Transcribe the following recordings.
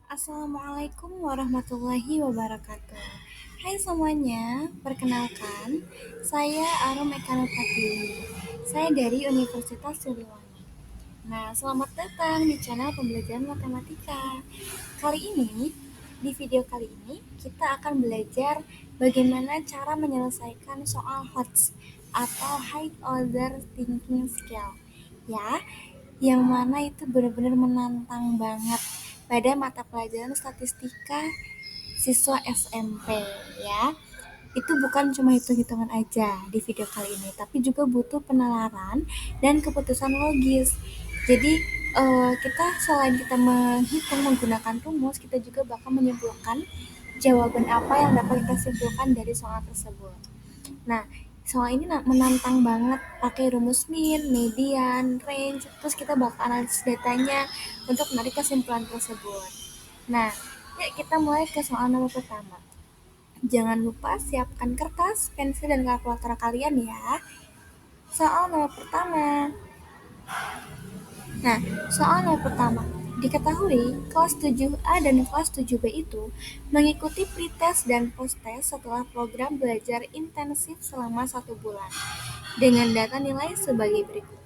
Assalamualaikum warahmatullahi wabarakatuh. Hai semuanya, perkenalkan, saya Arum Eka Nurpatiwi. Saya dari Universitas Siliwangi. Nah, selamat datang di channel pembelajaran matematika. Di video kali ini, kita akan belajar bagaimana cara menyelesaikan soal HOTS atau High Order Thinking Skill. Ya, yang mana itu benar-benar menantang banget pada mata pelajaran statistika siswa SMP ya. Itu bukan cuma hitung-hitungan aja di video kali ini, tapi juga butuh penalaran dan keputusan logis. Jadi kita selain kita menghitung menggunakan rumus, kita juga bakal menyimpulkan jawaban apa yang dapat kita simpulkan dari soal tersebut. Nah, soal ini menantang banget pakai rumus min, median, range, terus kita bakal analisis datanya untuk menarik kesimpulan tersebut. Nah, yuk kita mulai ke soal nomor pertama. Jangan lupa siapkan kertas, pensil, dan kalkulator kalian ya. Soal nomor pertama. Nah, soal nomor pertama. Diketahui, kelas 7A dan kelas 7B itu mengikuti pretest dan posttest setelah program belajar intensif selama 1 bulan dengan data nilai sebagai berikut.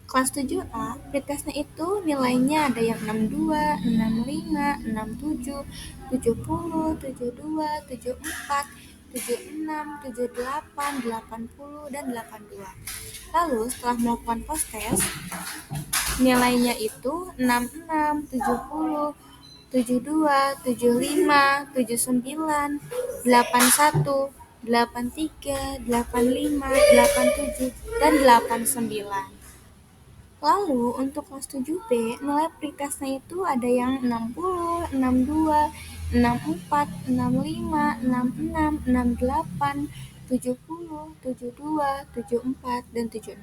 Kelas 7A, pretestnya itu nilainya ada yang 62, 65, 67, 70, 72, 74, 76, 78, 80, dan 82. Lalu setelah melakukan posttest, nilainya itu 66, 70, 72, 75, 79, 81, 83, 85, 87, dan 89. Lalu untuk kelas 7B, nilai pretestnya itu ada yang 60, 62, 64, 65, 66, 68, 70, 72, 74, dan 76.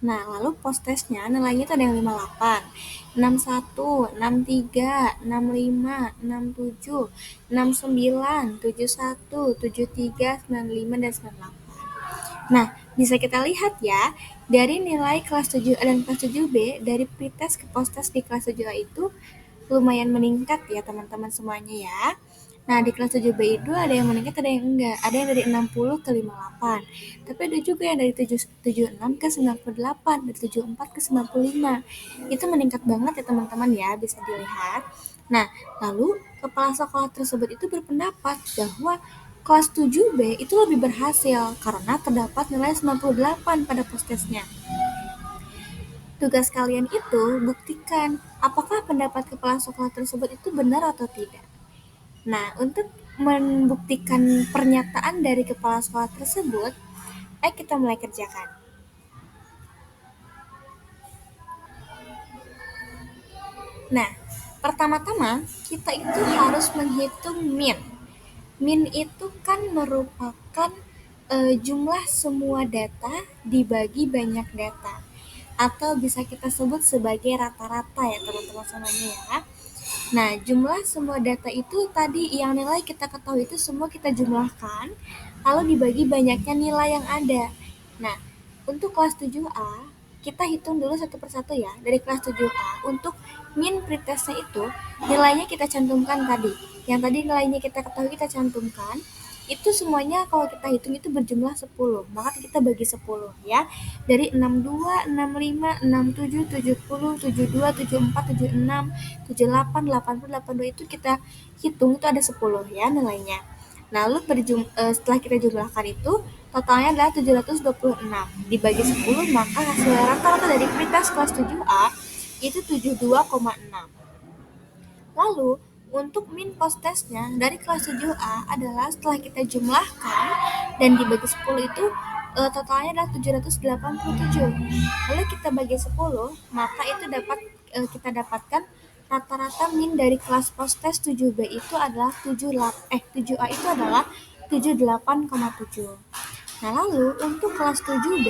Nah, lalu posttestnya nilainya itu ada yang 58, 61, 63, 65, 67, 69, 71, 73, 95, dan 98. Nah, bisa kita lihat ya, dari nilai kelas 7A dan kelas 7B, dari pretest ke posttest di kelas 7A itu lumayan meningkat ya teman-teman semuanya ya. Nah, di kelas 7B itu ada yang meningkat, ada yang enggak. Ada yang dari 60 ke 58. Tapi ada juga yang dari 76 ke 98, dari 74 ke 95. Itu meningkat banget ya teman-teman ya, bisa dilihat. Nah, lalu kepala sekolah tersebut itu berpendapat bahwa kelas 7B itu lebih berhasil karena terdapat nilai 98 pada posttestnya. Tugas kalian itu buktikan apakah pendapat kepala sekolah tersebut itu benar atau tidak. Nah, untuk membuktikan pernyataan dari kepala sekolah tersebut, ayo kita mulai kerjakan. Nah, pertama-tama kita itu harus menghitung min. Min itu kan merupakan jumlah semua data dibagi banyak data, atau bisa kita sebut sebagai rata-rata ya teman-teman semuanya ya. Nah, jumlah semua data itu tadi yang nilai kita ketahui itu semua kita jumlahkan, lalu dibagi banyaknya nilai yang ada. Nah, untuk kelas 7A, kita hitung dulu satu persatu ya. Dari kelas 7A, untuk min pretestnya itu, nilainya kita cantumkan tadi. Yang tadi nilainya kita ketahui kita cantumkan, itu semuanya kalau kita hitung itu berjumlah 10, maka kita bagi 10 ya. Dari 62, 65, 67, 70, 72, 74, 76, 78, 80, 82 itu kita hitung itu ada 10 ya nilainya. Lalu setelah kita jumlahkan itu totalnya adalah 726. Dibagi 10 maka hasil rata-rata dari pretest kelas 7A itu 72,6. Lalu untuk min posttestnya dari kelas 7A adalah setelah kita jumlahkan dan dibagi 10 itu totalnya adalah 787. Lalu kita bagi 10, maka itu kita dapatkan rata-rata min dari kelas posttest 7B itu adalah 7A itu adalah 78,7. Nah, lalu untuk kelas 7B,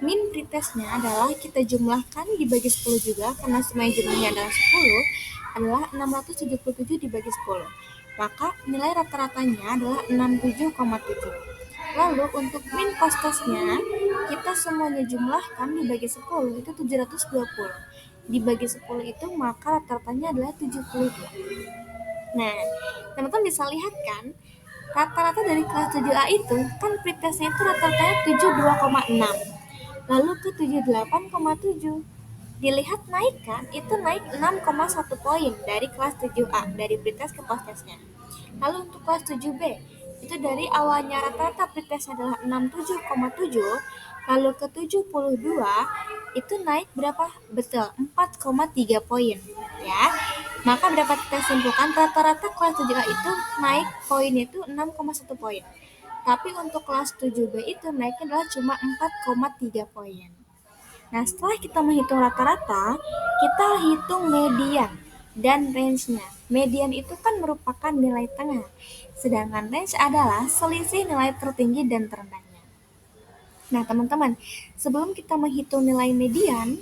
min pretestnya adalah kita jumlahkan dibagi 10 juga, karena semuanya jumlahnya adalah 10, adalah 677 dibagi 10. Maka nilai rata-ratanya adalah 67,7. Lalu untuk min posttestnya, kita semuanya jumlahkan dibagi 10, itu 720. Dibagi 10 itu maka rata-ratanya adalah 72. Nah, teman-teman bisa lihat kan, rata-rata dari kelas 7A itu kan pretestnya itu rata-ratanya 72,6. Lalu ke 78,7. Dilihat naik kan, itu naik 6,1 poin dari kelas 7A, dari pretest ke postesnya. Lalu untuk kelas 7B, itu dari awalnya rata-rata pretestnya adalah 67,7, lalu ke 72, itu naik berapa? Betul, 4,3 poin. Ya, maka dapat kita simpulkan rata-rata kelas 7A itu naik poinnya itu 6,1 poin. Tapi untuk kelas 7B itu naiknya adalah cuma 4,3 poin. Nah, setelah kita menghitung rata-rata, kita hitung median dan range-nya. Median itu kan merupakan nilai tengah, sedangkan range adalah selisih nilai tertinggi dan terendahnya. Nah, teman-teman, sebelum kita menghitung nilai median,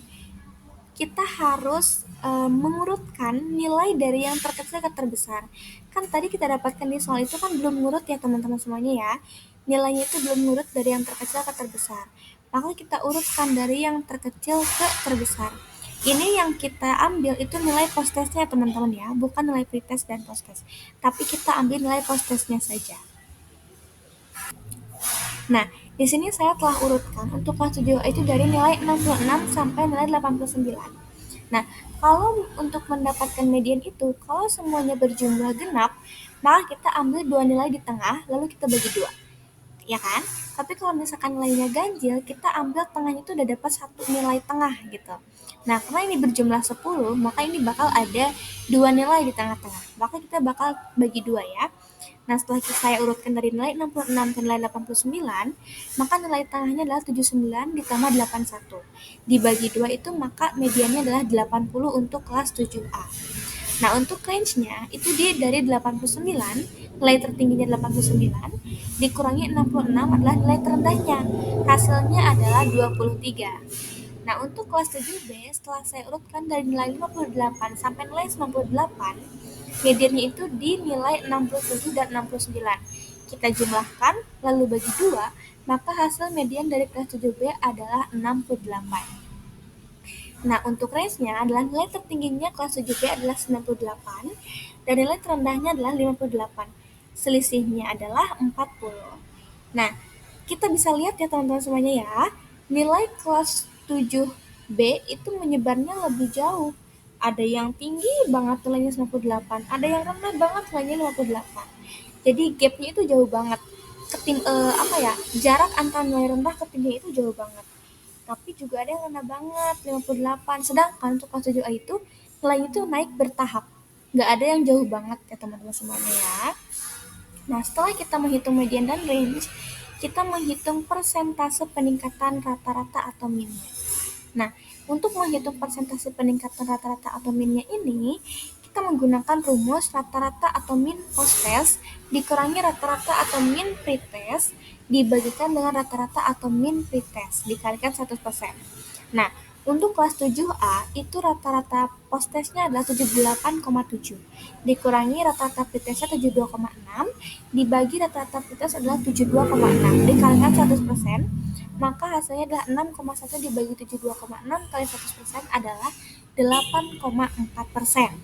kita harus mengurutkan nilai dari yang terkecil ke terbesar. Kan tadi kita dapatkan di soal itu kan belum ngurut ya teman-teman semuanya ya. Nilainya itu belum ngurut dari yang terkecil ke terbesar. Maka kita urutkan dari yang terkecil ke terbesar. Ini yang kita ambil itu nilai post-testnya teman-teman ya, bukan nilai pretest dan post-test. Tapi kita ambil nilai post-testnya saja. Nah, di sini saya telah urutkan untuk kelas 7 itu dari nilai 66 sampai nilai 89. Nah, kalau untuk mendapatkan median itu, kalau semuanya berjumlah genap, maka kita ambil dua nilai di tengah, lalu kita bagi dua. Ya kan? Tapi kalau misalkan nilainya ganjil, kita ambil tengahnya itu udah dapat satu nilai tengah gitu. Nah, karena ini berjumlah 10, maka ini bakal ada dua nilai di tengah-tengah. Maka kita bakal bagi dua ya. Nah, setelah saya urutkan dari nilai 66 ke nilai 89, maka nilai tengahnya adalah 79 ditambah 81. Dibagi 2 itu maka mediannya adalah 80 untuk kelas 7A. Nah, untuk range-nya itu dia dari 89, nilai tertingginya 89, dikurangi 66 adalah nilai terendahnya. Hasilnya adalah 23. Nah, untuk kelas 7B, setelah saya urutkan dari nilai 58 sampai nilai 98, mediannya itu di nilai 67 dan 69. Kita jumlahkan, lalu bagi 2, maka hasil median dari kelas 7B adalah 68. Nah, untuk range-nya adalah nilai tertingginya kelas 7B adalah 98, dan nilai terendahnya adalah 58. Selisihnya adalah 40. Nah, kita bisa lihat ya teman-teman semuanya ya, nilai kelas 7B itu menyebarnya lebih jauh. Ada yang tinggi banget nilainya 98, ada yang rendah banget nilainya 58. Jadi gapnya itu jauh banget. Jarak antara nilai rendah ke tinggi itu jauh banget. Tapi juga ada yang rendah banget 58. Sedangkan untuk kelas 7A itu nilainya itu naik bertahap. Nggak ada yang jauh banget ya teman-teman semuanya ya. Nah, setelah kita menghitung median dan range, kita menghitung persentase peningkatan rata-rata atau minnya. Nah, untuk menghitung persentase peningkatan rata-rata atau minnya ini, kita menggunakan rumus rata-rata atau min post-test dikurangi rata-rata atau min pre-test dibagikan dengan rata-rata atau min pre-test dikalikan 100%. Nah, untuk kelas 7A itu rata-rata post-testnya adalah 78,7 dikurangi rata-rata pre-testnya 72,6 dibagi rata-rata pre-test adalah 72,6 dikalikan 100%, maka hasilnya adalah 6,1 dibagi 72,6 kali 100% adalah 8,4%.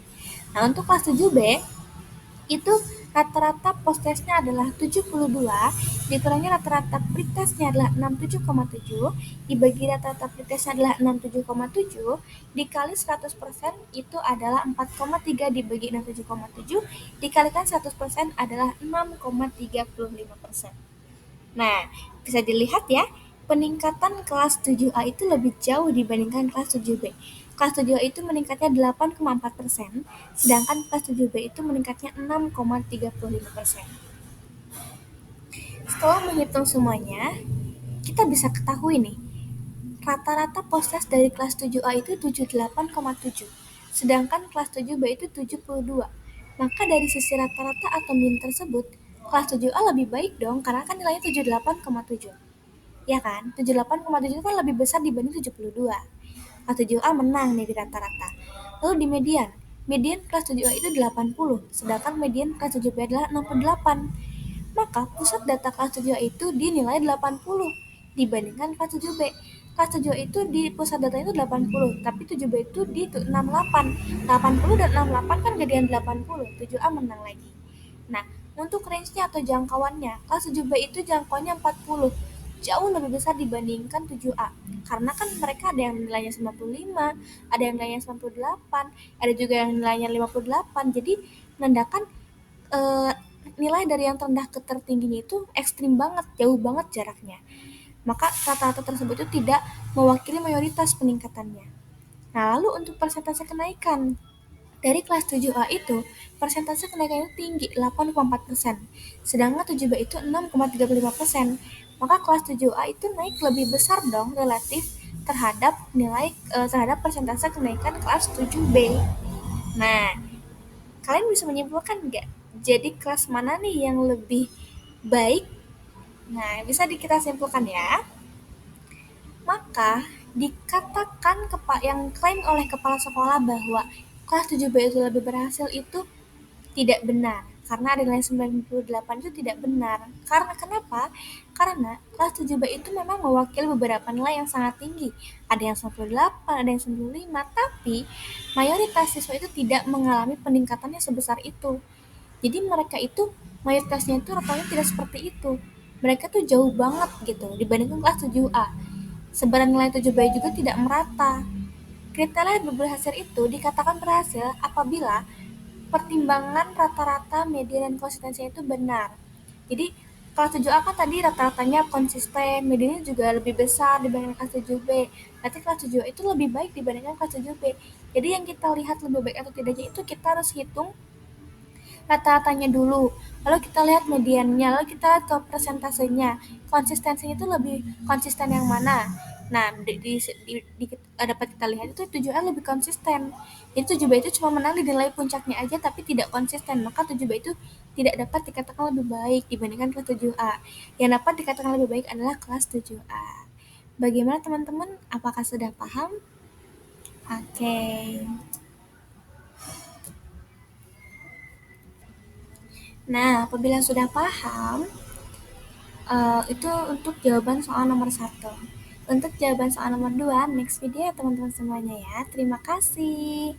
Nah, untuk kelas 7B itu rata-rata post-testnya adalah 72 dikurangi rata-rata pretestnya adalah 67,7 dibagi rata-rata pretestnya adalah 67,7 dikali 100% itu adalah 4,3 dibagi 67,7 dikalikan 100% adalah 6,35%. Nah, bisa dilihat ya, peningkatan kelas 7A itu lebih jauh dibandingkan kelas 7B. Kelas 7A itu meningkatnya 8,4%, sedangkan kelas 7B itu meningkatnya 6,35%. Setelah menghitung semuanya, kita bisa ketahui nih, rata-rata post-test dari kelas 7A itu 78,7, sedangkan kelas 7B itu 72. Maka dari sisi rata-rata atau min tersebut, kelas 7A lebih baik dong, karena kan nilainya 78,7. Ya kan? 78,7 itu kan lebih besar dibanding 72. Kelas 7A menang nih di rata-rata. Lalu di median. Median kelas 7A itu 80, sedangkan median kelas 7B adalah 68. Maka pusat data kelas 7A itu dinilai 80 dibandingkan kelas 7B. Kelas 7A itu di pusat data itu 80, tapi 7B itu di 68. 80 dan 68 kan gedean 80, 7A menang lagi. Nah, untuk range-nya atau jangkauannya, kelas 7B itu jangkauannya 40, jauh lebih besar dibandingkan 7A. Karena kan mereka ada yang nilainya 95, ada yang nilainya 98, ada juga yang nilainya 58. Jadi menandakan eh, nilai dari yang terendah ke tertingginya itu ekstrim banget, jauh banget jaraknya. Maka rata-rata tersebut itu tidak mewakili mayoritas peningkatannya. Nah, lalu untuk persentase kenaikan dari kelas 7A itu, persentase kenaikannya tinggi, 8,4%. Sedangkan 7B itu 6,35%. Maka kelas 7A itu naik lebih besar dong relatif terhadap terhadap persentase kenaikan kelas 7B. Nah, kalian bisa menyimpulkan nggak? Jadi kelas mana nih yang lebih baik? Nah, bisa kita simpulkan ya. Maka dikatakan yang klaim oleh kepala sekolah bahwa kelas 7B itu lebih berhasil itu tidak benar. Karena ada nilai 98 itu tidak benar. Karena kenapa? Karena kelas 7B itu memang mewakili beberapa nilai yang sangat tinggi. Ada yang 98, ada yang 95, tapi mayoritas siswa itu tidak mengalami peningkatannya sebesar itu. Jadi mereka itu mayoritasnya itu rata-rata tidak seperti itu. Mereka tuh jauh banget gitu dibandingkan kelas 7A. Sebaran nilai 7B juga tidak merata. Kriteria berhasil itu dikatakan berhasil apabila pertimbangan rata-rata, median, dan konsistensi itu benar. Jadi kelas 7A kan tadi rata-ratanya konsisten, mediannya juga lebih besar dibandingkan kelas 7B. Berarti kelas 7A itu lebih baik dibandingkan kelas 7B. Jadi yang kita lihat lebih baik atau tidaknya itu kita harus hitung rata-ratanya dulu, lalu kita lihat mediannya, lalu kita lihat ke persentasenya, konsistensinya itu lebih konsisten yang mana. Nah, dapat kita lihat itu 7A lebih konsisten. Jadi 7B itu cuma menang di nilai puncaknya aja tapi tidak konsisten. Maka 7B itu tidak dapat dikatakan lebih baik dibandingkan kelas 7A. Yang dapat dikatakan lebih baik adalah kelas 7A. Bagaimana teman-teman? Apakah sudah paham? Oke. Nah, apabila sudah paham, itu untuk jawaban soal nomor 1. Untuk jawaban soal nomor 2, next video ya teman-teman semuanya ya. Terima kasih.